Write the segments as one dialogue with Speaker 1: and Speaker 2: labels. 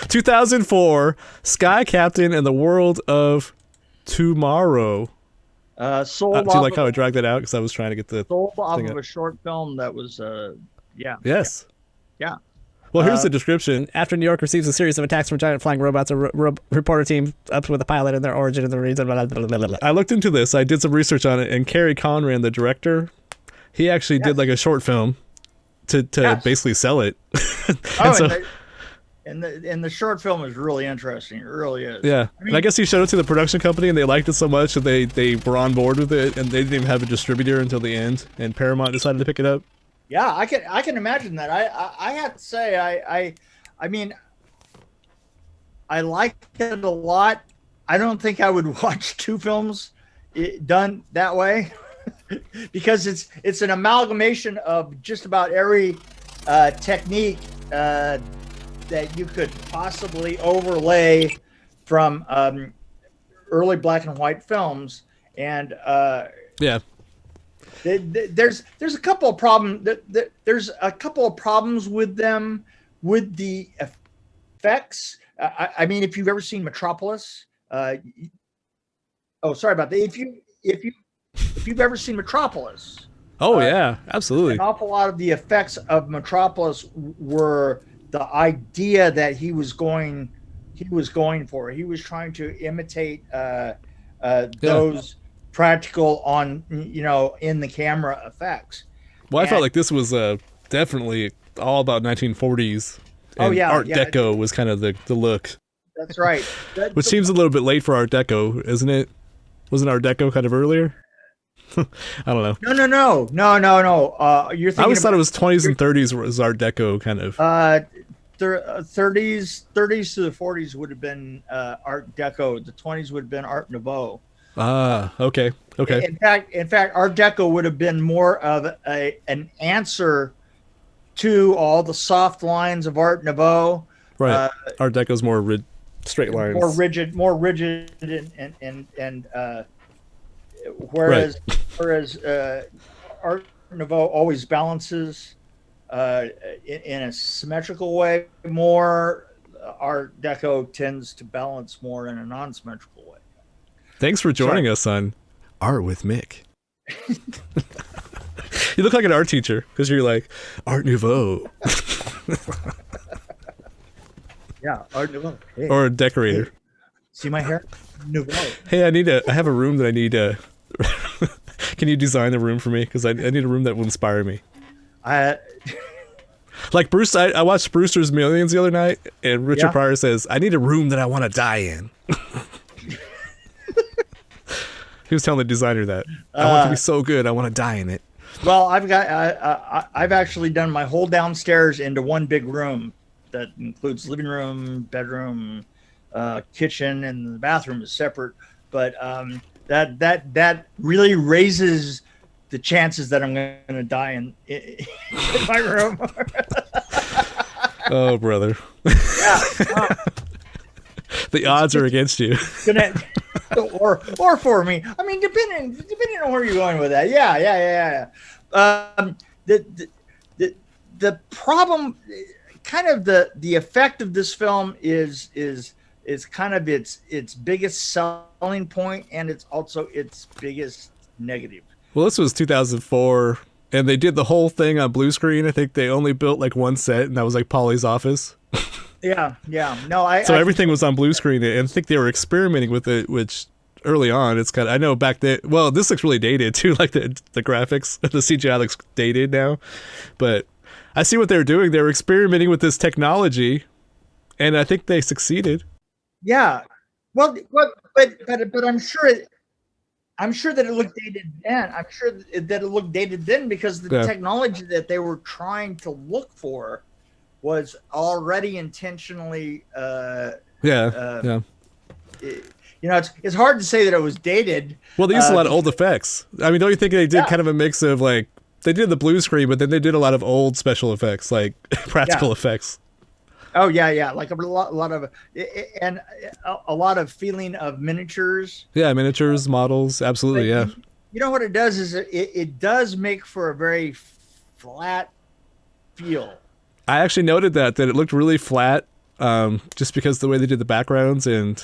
Speaker 1: 2004, Sky Captain and the World of Tomorrow.
Speaker 2: Sold
Speaker 1: Do you
Speaker 2: off
Speaker 1: like
Speaker 2: of,
Speaker 1: how I dragged that out? Because I was trying to get the
Speaker 2: sold off
Speaker 1: thing
Speaker 2: of
Speaker 1: up.
Speaker 2: a short film that was,
Speaker 1: Yes.
Speaker 2: yeah.
Speaker 1: Well, here's the description. After New York receives a series of attacks from giant flying robots, a reporter team up with a pilot and their origin and the reason. Blah, blah, blah, blah. I looked into this. I did some research on it, and Kerry Conran, the director, he actually did like a short film to basically sell it.
Speaker 2: And the short film is really interesting. It really is.
Speaker 1: Yeah,
Speaker 2: I mean,
Speaker 1: and I guess he showed it to the production company, and they liked it so much that they were on board with it, and they didn't even have a distributor until the end, and Paramount decided to pick it up.
Speaker 2: yeah, I can imagine that. I have to say I mean I like it a lot. I don't think I would watch two films done that way because it's an amalgamation of just about every technique that you could possibly overlay from early black and white films, and
Speaker 1: Yeah.
Speaker 2: there's a couple of there's a couple of problems with them with the effects. I mean, if you've ever seen Metropolis, sorry about that. If you've ever seen Metropolis,
Speaker 1: Yeah, absolutely.
Speaker 2: an awful lot of the effects of Metropolis were the idea that he was going for. He was trying to imitate those practical on in the camera effects.
Speaker 1: Well, I felt like this was definitely all about 1940s. And Art Deco was kind of the look.
Speaker 2: That's right.
Speaker 1: Which seems a little bit late for Art Deco, isn't it? Wasn't Art Deco kind of earlier? I don't know.
Speaker 2: No. You're thinking.
Speaker 1: I always thought it was 20s and 30s was Art Deco kind of.
Speaker 2: 30s to the 40s would have been Art Deco. The 20s would have been Art Nouveau.
Speaker 1: Ah, okay.
Speaker 2: In fact, Art Deco would have been more of an answer to all the soft lines of Art Nouveau.
Speaker 1: Right. Art Deco's more straight lines,
Speaker 2: more rigid, and whereas Art Nouveau always balances in a symmetrical way. More Art Deco tends to balance more in a non-symmetrical way.
Speaker 1: Thanks for joining us on Art with Mick. You look like an art teacher because you're like Art Nouveau.
Speaker 2: Yeah, Art Nouveau. Hey,
Speaker 1: or a decorator.
Speaker 2: Hey, see my hair? Nouveau.
Speaker 1: Hey, I have a room that I need can you design a room for me? Because I need a room that will inspire me. Like Bruce, I watched Brewster's Millions the other night, and Richard Pryor says, I need a room that I want to die in. He was telling the designer that. I want it to be so good, I want to die in it.
Speaker 2: Well, I've actually done my whole downstairs into one big room that includes living room, bedroom, kitchen, and the bathroom is separate. But that really raises the chances that I'm going to die in my room.
Speaker 1: Oh, brother.
Speaker 2: Yeah.
Speaker 1: The odds are against you.
Speaker 2: or for me. I mean, depending on where you're going with that. Yeah. The problem, kind of the effect of this film is kind of its biggest selling point, and it's also its biggest negative.
Speaker 1: Well, this was 2004, and they did the whole thing on blue screen. I think they only built like one set, and that was like Polly's office.
Speaker 2: Yeah. No,
Speaker 1: everything was on blue screen, and I think they were experimenting with it, which early on, it's kind of, I know back then, well, this looks really dated too, like the graphics, the CGI looks dated now, but I see what they were doing. They were experimenting with this technology, and I think they succeeded.
Speaker 2: Yeah. Well, but I'm sure that it looked dated then. I'm sure that it looked dated then because the technology that they were trying to look for was already intentionally. It's hard to say that it was dated.
Speaker 1: Well, they used a lot of old effects. I mean, don't you think they did kind of a mix of like they did the blue screen, but then they did a lot of old special effects, like practical effects.
Speaker 2: Oh yeah, like a lot of, and a lot of feeling of miniatures.
Speaker 1: Yeah, miniatures, models, absolutely.
Speaker 2: But
Speaker 1: yeah.
Speaker 2: You know what it does is it does make for a very flat feel.
Speaker 1: I actually noted that it looked really flat just because the way they did the backgrounds, and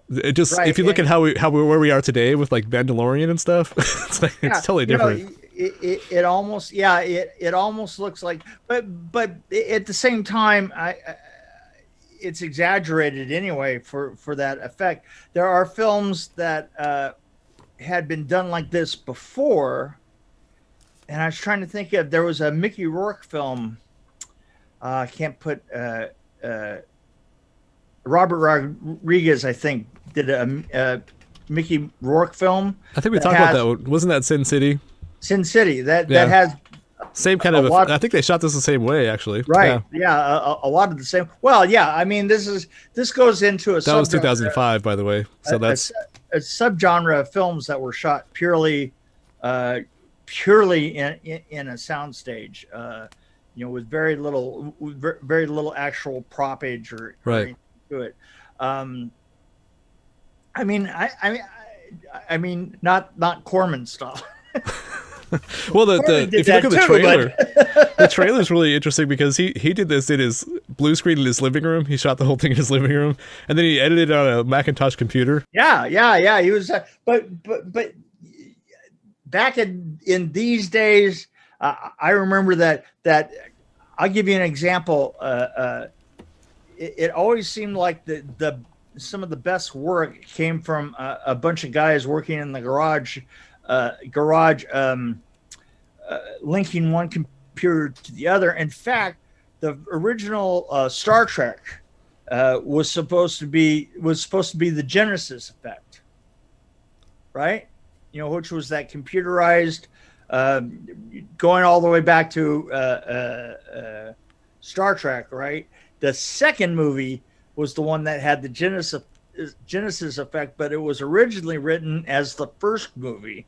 Speaker 1: it just,
Speaker 2: Right,
Speaker 1: if you look at where we are today with like Mandalorian and stuff, it's like, it's totally different.
Speaker 2: It almost, it almost looks like, but at the same time, it's exaggerated anyway for that effect. There are films that had been done like this before, and I was trying to think of, there was a Mickey Rourke film. I can't put Robert Rodriguez, I think, did a Mickey Rourke film.
Speaker 1: I think we talked about that one. Wasn't that Sin City?
Speaker 2: Sin City. That has
Speaker 1: same kind of. I think they shot this the same way, actually.
Speaker 2: Right. Yeah. A lot of the same. Well, yeah. I mean, this goes into a.
Speaker 1: That was 2005, by the way. So that's
Speaker 2: a subgenre of films that were shot purely in a soundstage. With very little actual propage or anything to it. I mean, not Corman stuff.
Speaker 1: Well, if you look at the trailer, the trailer is really interesting because he did this in his blue screen in his living room. He shot the whole thing in his living room, and then he edited it on a Macintosh computer.
Speaker 2: Yeah. He was, but back in these days, I remember that. I'll give you an example. It always seemed like some of the best work came from a bunch of guys working in the garage, linking one computer to the other. In fact, the original Star Trek was supposed to be the Genesis effect, right? Which was that computerized, going all the way back to Star Trek, right? The second movie was the one that had the Genesis effect, but it was originally written as the first movie.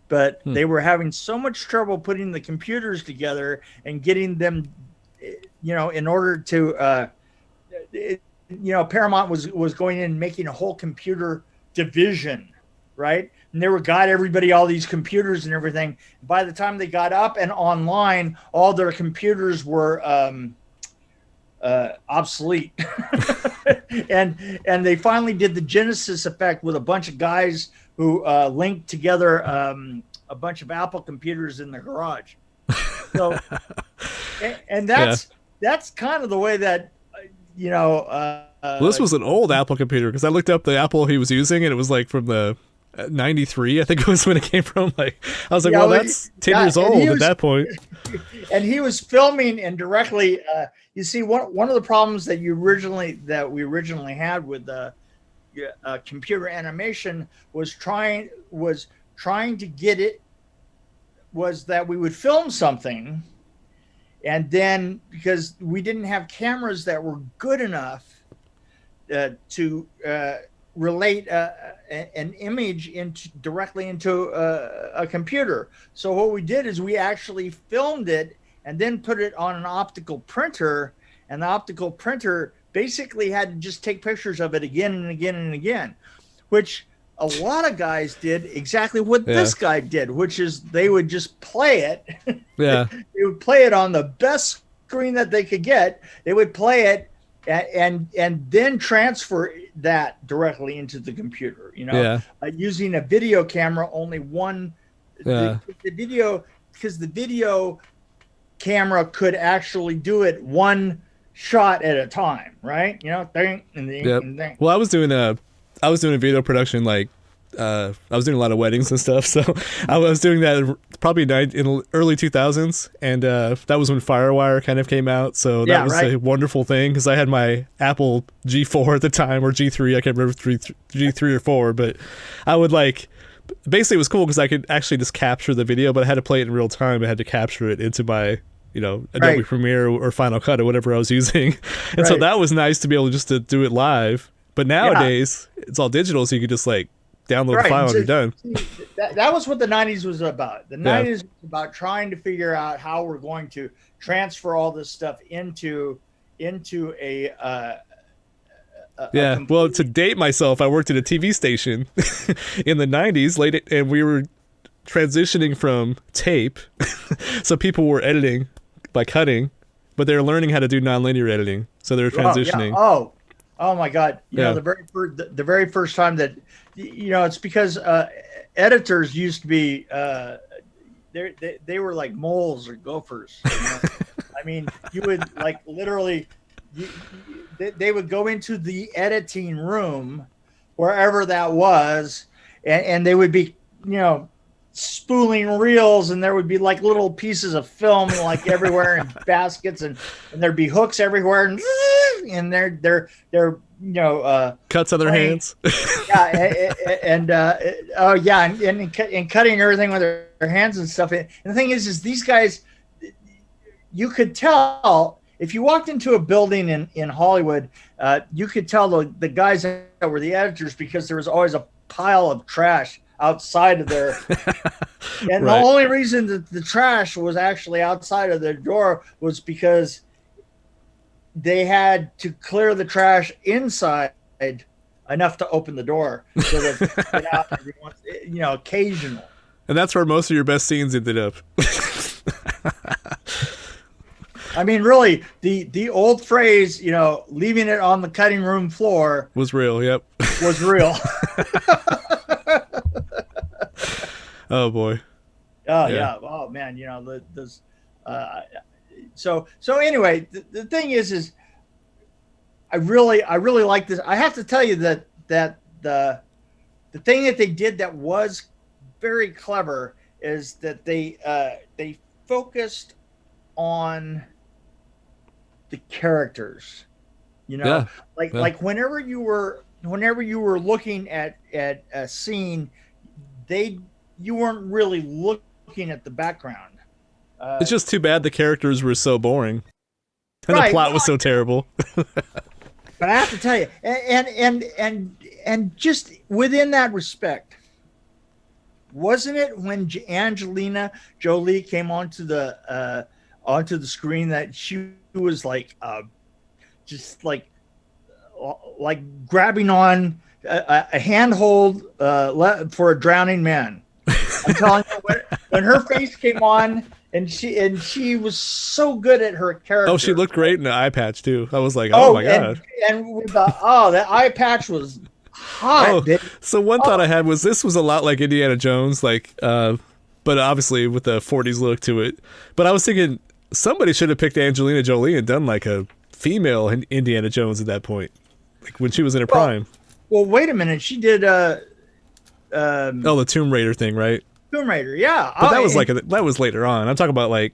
Speaker 2: But they were having so much trouble putting the computers together and getting them, in order to, Paramount was going in and making a whole computer division, right? And they got everybody all these computers and everything. By the time they got up and online, all their computers were obsolete. and they finally did the Genesis effect with a bunch of guys who linked together a bunch of Apple computers in their garage. So, and that's kind of the way that
Speaker 1: well, this was an old Apple computer, because I looked up the Apple he was using, and it was like from the 93, I think it was when it came from. Like, I was like, that's 10 years old at that point.
Speaker 2: And he was filming and directly. You see, one of the problems that we originally had with computer animation was trying to get it, was that we would film something, and then because we didn't have cameras that were good enough to relate an image directly into a computer. So what we did is we actually filmed it and then put it on an optical printer, and the optical printer basically had to just take pictures of it again and again and again, which a lot of guys did exactly what this guy did, which is they would just play it.
Speaker 1: Yeah.
Speaker 2: They would play it on the best screen that they could get. They would play it and then transfer that directly into the computer, using a video camera. Only one, the video, because the video camera could actually do it one shot at a time, right? Ding, and ding.
Speaker 1: Well, I was doing a video production, like I was doing a lot of weddings and stuff, so I was doing that probably in the early 2000s, and that was when FireWire kind of came out, so that was a wonderful thing, because I had my Apple G4 at the time, or G3, I can't remember, G3 or 4, but I would basically it was cool because I could actually just capture the video, but I had to play it in real time. I had to capture it into my Adobe Premiere or Final Cut or whatever I was using, and so that was nice to be able just to do it live. But nowadays it's all digital, so you could just download the file and you're done.
Speaker 2: That was what the 90s was about. The 90s was about trying to figure out how we're going to transfer all this stuff into a
Speaker 1: well, to date myself, I worked at a TV station in the 90s, and we were transitioning from tape, so people were editing by cutting, but they're learning how to do nonlinear editing, so they're transitioning.
Speaker 2: Oh my God! You know, the very first time that, you know, it's because editors used to be they were like moles or gophers. You know? I mean, you would like literally, they would go into the editing room, wherever that was, and they would be, you know, spooling reels, and there would be like little pieces of film like everywhere in baskets, and there'd be hooks everywhere, and they're you know
Speaker 1: cuts on their hands.
Speaker 2: And cutting everything with their hands and stuff. And the thing is these guys, you could tell if you walked into a building in Hollywood, you could tell the guys that were the editors, because there was always a pile of trash outside of there. And the only reason that the trash was actually outside of their door was because they had to clear the trash inside enough to open the door, so that get out every once, you know, occasional.
Speaker 1: And that's where most of your best scenes ended up.
Speaker 2: I mean, really, the old phrase, you know, leaving it on the cutting room floor
Speaker 1: was real. Yep,
Speaker 2: was real.
Speaker 1: Oh boy.
Speaker 2: Oh yeah. Oh man, you know, those. So anyway, the thing is I really like this. I have to tell you that the thing that they did that was very clever is that they focused on the characters. You know, like whenever you were looking at a scene, you weren't really looking at the background.
Speaker 1: It's just too bad the characters were so boring, and the plot was so terrible.
Speaker 2: But I have to tell you, and just within that respect, wasn't it when Angelina Jolie came onto the screen that she was like just like grabbing on a handhold for a drowning man? I'm telling you, when her face came on, and she was so good at her character.
Speaker 1: Oh, she looked great in the eye patch too. I was like, oh my God.
Speaker 2: And with that eye patch was hot.
Speaker 1: So one thought I had was this was a lot like Indiana Jones, like, but obviously with the 40s look to it. But I was thinking somebody should have picked Angelina Jolie and done like a female Indiana Jones at that point, like when she was in her prime.
Speaker 2: Well, wait a minute. She did
Speaker 1: the Tomb Raider thing, right?
Speaker 2: Tomb Raider, yeah.
Speaker 1: But that was later on. I'm talking about like,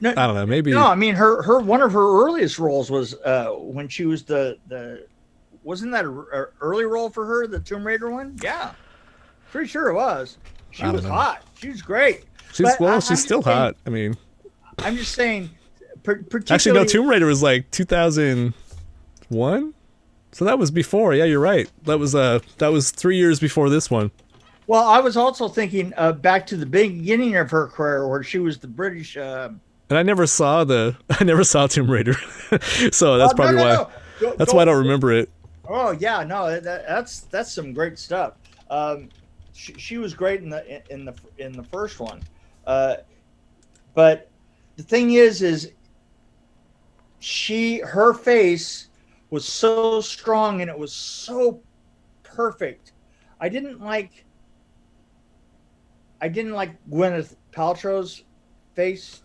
Speaker 1: I don't know, maybe.
Speaker 2: No, I mean her one of her earliest roles was when she was the wasn't that an early role for her, the Tomb Raider one? Yeah, pretty sure it was. She was hot. She was great.
Speaker 1: She's still hot. I mean,
Speaker 2: I'm just saying.
Speaker 1: Actually, no. Tomb Raider was like 2001, so that was before. Yeah, you're right. That was 3 years before this one.
Speaker 2: Well, I was also thinking back to the beginning of her career, where she was the British.
Speaker 1: And I never saw Tomb Raider, so that's probably why. That's why I don't remember it.
Speaker 2: Oh yeah, no, that's some great stuff. She was great in the first one, but the thing is her face was so strong and it was so perfect. I didn't like Gwyneth Paltrow's face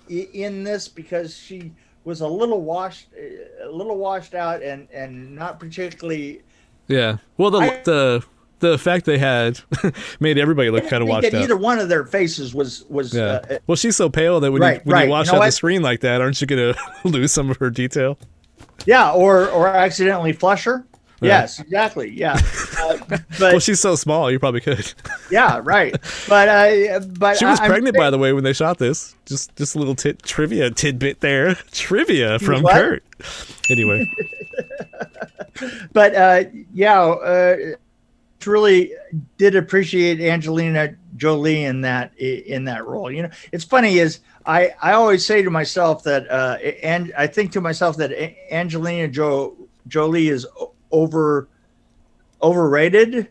Speaker 2: in this, because she was a little washed out and not particularly.
Speaker 1: Yeah. Well, the effect they had made everybody look kind of washed out.
Speaker 2: Either one of their faces was.
Speaker 1: Yeah. Well, she's so pale that when you wash out the screen like that, aren't you gonna lose some of her detail?
Speaker 2: Yeah, or accidentally flush her. Yeah. Yes, exactly. Yeah, but
Speaker 1: well, she's so small, you probably could.
Speaker 2: Yeah, right. But
Speaker 1: she was pregnant, by the way, when they shot this. Just a little trivia tidbit there. Trivia from Kurt. Anyway.
Speaker 2: But really did appreciate Angelina Jolie in that role. You know, it's funny is I always say to myself that and I think to myself that Angelina Jolie is overrated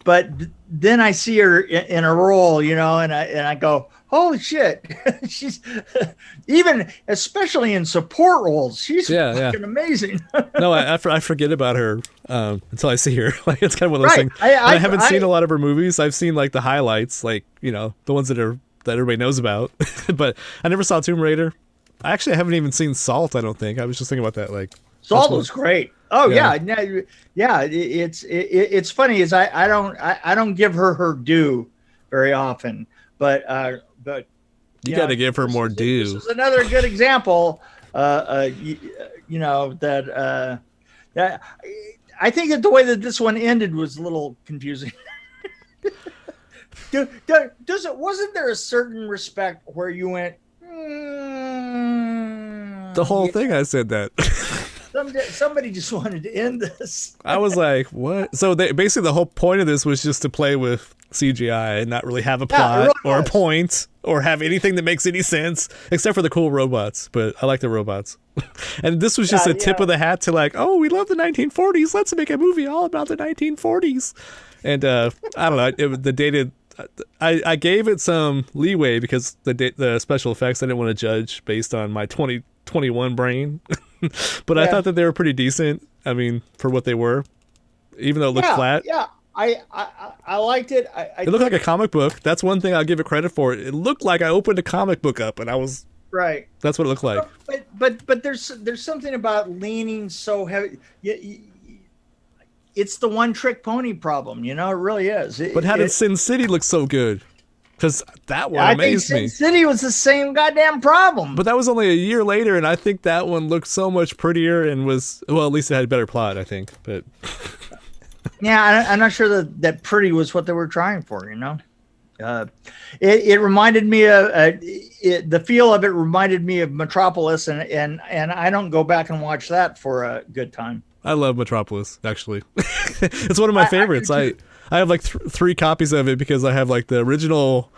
Speaker 2: then I see her in a role, you know, and I go, holy shit, she's even especially in support roles, she's fucking amazing.
Speaker 1: No, I forget about her until I see her. Like it's kind of one of those
Speaker 2: Right.
Speaker 1: things. I haven't seen a lot of her movies. I've seen like the highlights, like you know the ones that everybody knows about. But I never saw Tomb Raider. I actually haven't even seen Salt. I don't think. I was just thinking about that. Like
Speaker 2: Salt was great. Oh yeah, yeah. It's funny is I don't give her due very often, but
Speaker 1: you got to give her more due.
Speaker 2: This is another good example. You know that I think that the way that this one ended was a little confusing. Wasn't there a certain respect where you went?
Speaker 1: The whole thing, I said that.
Speaker 2: Somebody just wanted to end this.
Speaker 1: I was like, what? So basically the whole point of this was just to play with CGI and not really have a plot or a point or have anything that makes any sense except for the cool robots. But I like the robots. And this was just a tip of the hat to like, oh, we love the 1940s. Let's make a movie all about the 1940s. And I don't know. The dated... I gave it some leeway because the special effects I didn't want to judge based on my 2021 brain. But I thought that they were pretty decent. I mean, for what they were, even though it looked flat.
Speaker 2: Yeah, I liked it.
Speaker 1: It looked like a comic book. That's one thing I'll give it credit for. It looked like I opened a comic book up and I was
Speaker 2: right.
Speaker 1: That's what it looked like.
Speaker 2: But there's something about leaning so heavy. It's the one trick pony problem, you know. It really is.
Speaker 1: But how did Sin City look so good? Because that one amazed me.
Speaker 2: Sin City was the same goddamn problem.
Speaker 1: But that was only a year later, and I think that one looked so much prettier and was, well, at least it had a better plot, I think. But
Speaker 2: yeah, I'm not sure that pretty was what they were trying for, you know. It reminded me of the feel of it reminded me of Metropolis, and I don't go back and watch that for a good time.
Speaker 1: I love Metropolis, actually. It's one of my favorites. I have like 3 copies of it because I have like the original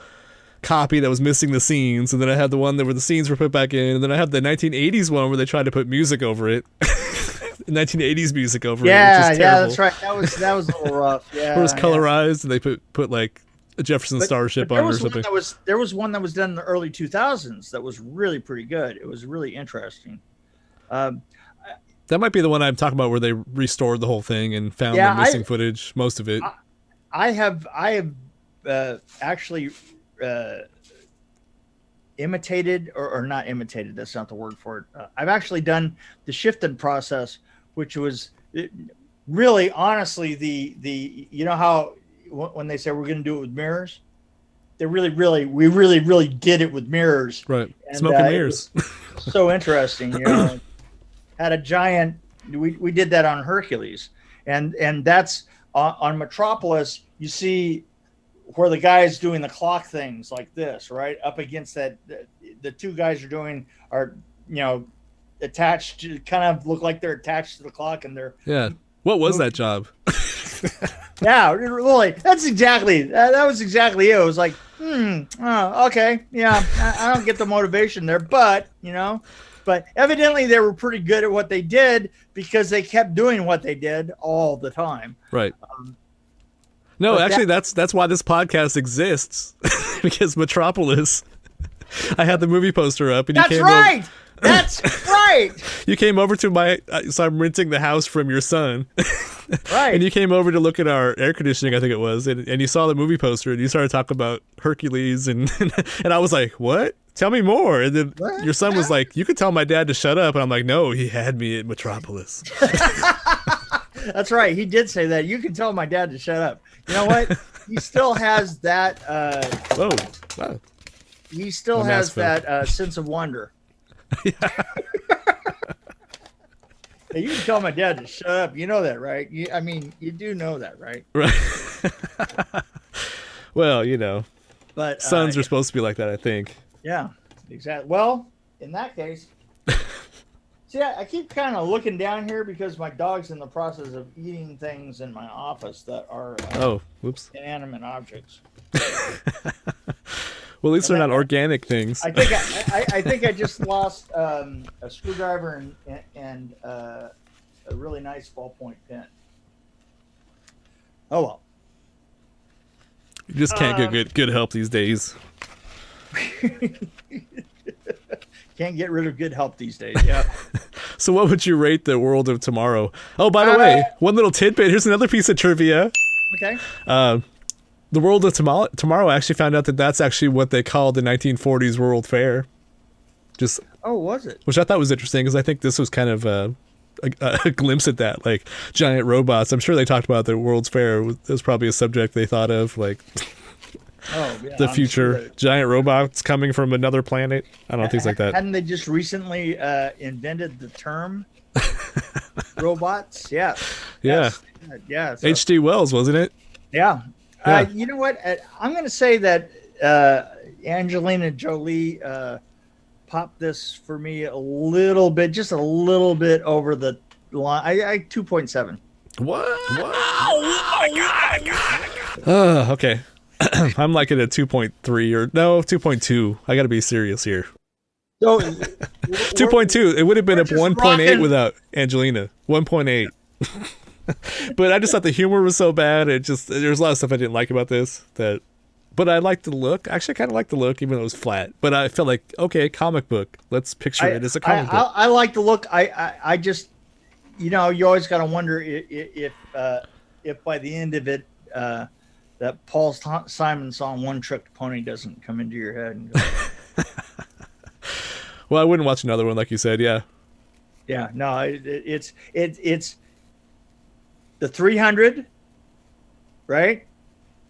Speaker 1: copy that was missing the scenes, and then I have the one where the scenes were put back in, and then I have the 1980s one where they tried to put music over it. 1980s music over it.
Speaker 2: Yeah, that's right. That was a little rough. Yeah,
Speaker 1: it was colorized, and they put like a Jefferson Starship on it or something.
Speaker 2: There was one that was done in the early 2000s that was really pretty good. It was really interesting.
Speaker 1: That might be the one I'm talking about where they restored the whole thing and found the missing footage, most of it.
Speaker 2: I have actually imitated or not imitated. That's not the word for it. I've actually done the shifted process, which was really, honestly, the you know how when they say we're going to do it with mirrors, we really did it with mirrors.
Speaker 1: Right, smoke and mirrors.
Speaker 2: So interesting, you know. Had a giant. We did that on Hercules, and that's on Metropolis. You see where the guy is doing the clock things like this, right up against that. The 2 guys are you know attached to, kind of look like they're attached to the clock, and they're
Speaker 1: What was that job?
Speaker 2: Yeah, really. That was exactly it. It was like, okay, yeah, I don't get the motivation there, but you know. But evidently they were pretty good at what they did because they kept doing what they did all the time.
Speaker 1: Right. No, actually, that's why this podcast exists. Because Metropolis, I had the movie poster up, and you came
Speaker 2: right. That's right.
Speaker 1: You came over to so I'm renting the house from your son.
Speaker 2: Right.
Speaker 1: And you came over to look at our air conditioning, I think it was, and you saw the movie poster, and you started talking about Hercules, and I was like, what? Tell me more. And then your son was like, you could tell my dad to shut up. And I'm like, no, he had me at Metropolis.
Speaker 2: That's right. He did say that. You can tell my dad to shut up. You know what? He still has that.
Speaker 1: Wow.
Speaker 2: He still has that sense of wonder.
Speaker 1: Yeah.
Speaker 2: Hey, you can tell my dad to shut up. You know that, right? You do know that, right?
Speaker 1: Right. Well, you know,
Speaker 2: but
Speaker 1: sons are supposed to be like that, I think.
Speaker 2: Yeah, exactly. Well, in that case, see, I keep kind of looking down here because my dog's in the process of eating things in my office that are inanimate objects.
Speaker 1: Well, at least they're not organic things.
Speaker 2: I think I just lost a screwdriver and a really nice ballpoint pen. Oh well.
Speaker 1: You just can't get good help these days.
Speaker 2: Can't get rid of good help these days. Yeah.
Speaker 1: So what would you rate the World of Tomorrow? Oh, by the way, one little tidbit. Here's another piece of trivia.
Speaker 2: Okay.
Speaker 1: The World of Tomorrow, I actually found out that that's actually what they called the 1940s World Fair.
Speaker 2: Was it?
Speaker 1: Which I thought was interesting because I think this was kind of a glimpse at that, like giant robots. I'm sure they talked about the World's Fair. It was probably a subject they thought of, like the future giant robots coming from another planet. I don't know, things like that.
Speaker 2: Hadn't they just recently invented the term robots? Yeah.
Speaker 1: Yeah.
Speaker 2: Yeah. So,
Speaker 1: H.G. Wells, wasn't it?
Speaker 2: Yeah.
Speaker 1: Yeah.
Speaker 2: You know what? I'm going to say that Angelina Jolie popped this for me just a little bit over the line. I 2.7.
Speaker 1: What? Oh my God. Okay. I'm like at a 2.3 or no, 2.2. I got to be serious here.
Speaker 2: So
Speaker 1: 2.2. It would have been a 1.8 without Angelina. 1.8. But I just thought the humor was so bad. There's a lot of stuff I didn't like about this. But I liked the look. Actually, I kind of liked the look, even though it was flat. But I felt like, okay, comic book. Let's picture it as a comic book.
Speaker 2: I like the look. I just, you always got to wonder if by the end of it, that Paul Simon song "One Trick Pony" doesn't come into your head. And go,
Speaker 1: well, I wouldn't watch another one, like you said. Yeah.
Speaker 2: Yeah. No, it's the 300, right?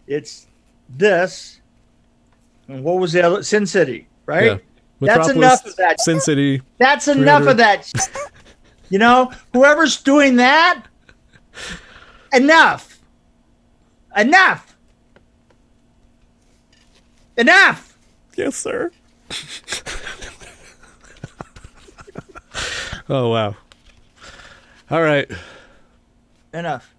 Speaker 2: It's this, and what was the other? Sin City, right?
Speaker 1: Yeah.
Speaker 2: That's enough of that.
Speaker 1: Sin City.
Speaker 2: That's enough of that. Whoever's doing that, enough.
Speaker 1: Yes, sir. Oh, wow. All right.
Speaker 2: Enough.